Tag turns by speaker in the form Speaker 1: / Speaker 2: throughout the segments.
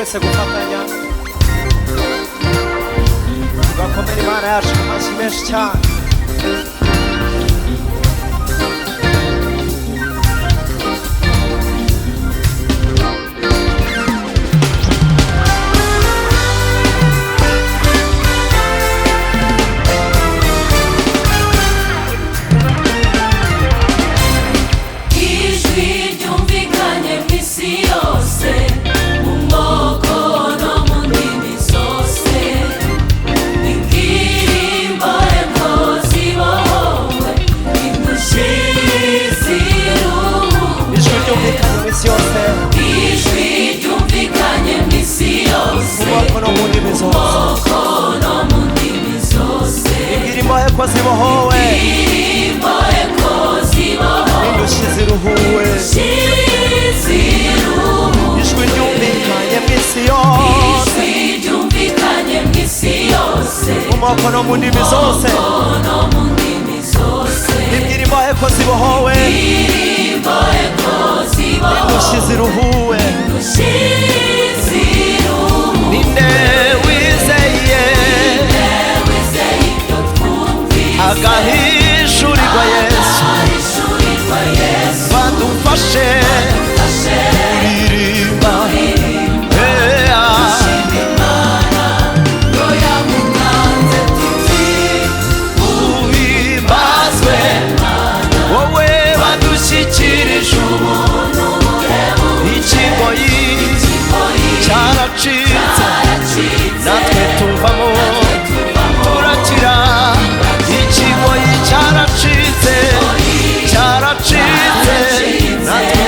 Speaker 1: twese gufatanya tugakomera Imana yacu mu mashyi menshi cyane. Ko zibohowe indushyi ziruhuwe ijwi ryumvikanye mw'isi yose mu moko no mu ndimi zose ibwira imbohe ko zibohowe indushyi ziruhuwe ninde wizeye agahishurirwa Yesu badufashe kuririmba uhimbazwe wowe badushyikirije ubuntu ikigoyi cyaracitse natwe tuvamo turakira. Ikigoyi cyaracitse natwe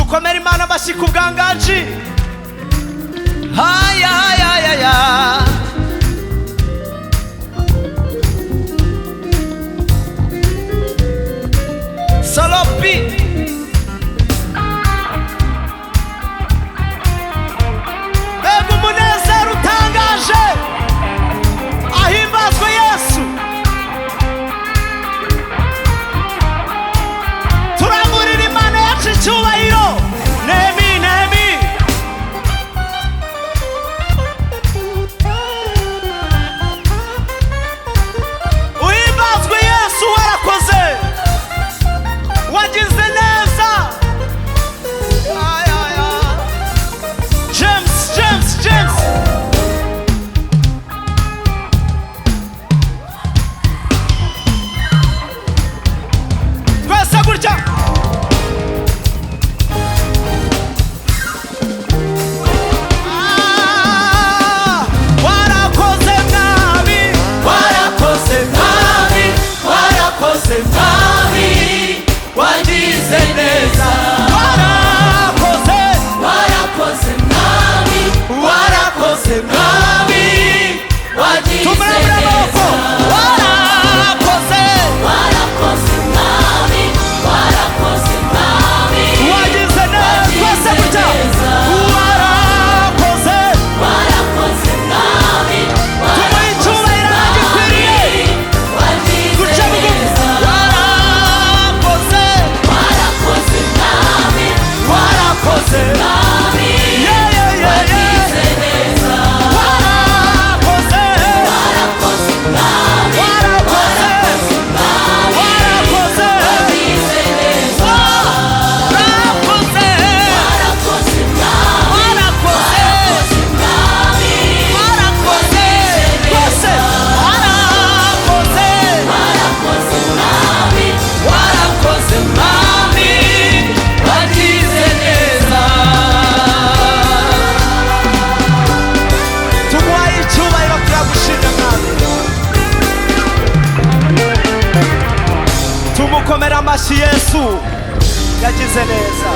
Speaker 2: dukomere Imana amashyi ku bwangaji. Hayayayaya Salopi mbega umunezero utangaje, ahimbazwe Yesu. Turangurira Imana yacu icyubahiro. Nemi nemi uhimbazwe Yesu, warakoze, wagize neza. James twese gutya. Warakoze mwami,
Speaker 1: warakoze mwami, warakoze mwami, wagize neza.
Speaker 2: warakoze,
Speaker 1: Warakoze mwami, warakoze mwami, wagize
Speaker 2: tumuremure amaboko.
Speaker 1: neza.
Speaker 2: Warakoze,
Speaker 1: Warakoze mwami, warakoze mwami,
Speaker 2: wagize neza. Twese gutya. Warakoze,
Speaker 1: warakoze mwami,
Speaker 2: tumuhe icyubahiro agikwiriye.
Speaker 1: wagize
Speaker 2: Duce bugufi.
Speaker 1: neza.
Speaker 2: Warakoze,
Speaker 1: Warakoze mwami, warakoze mwami,
Speaker 2: yeah, yeah, yeah, yeah.
Speaker 1: wagize neza.
Speaker 2: Warakoze,
Speaker 1: Warakoze mwami,
Speaker 2: warakoze,
Speaker 1: warakoze mwami,
Speaker 2: warakoze,
Speaker 1: wagize neza.
Speaker 2: warakoze,
Speaker 1: Warakoze mwami,
Speaker 2: warakoze,
Speaker 1: warakoze mwami,
Speaker 2: warakoze, twese. Warakoze,
Speaker 1: warakoze mwami, warakoze mwami, wagize neza.
Speaker 2: tumuhaye icyubahiro, turagushimye mwami. Tumukomere amashyi Yesu, yagize neza.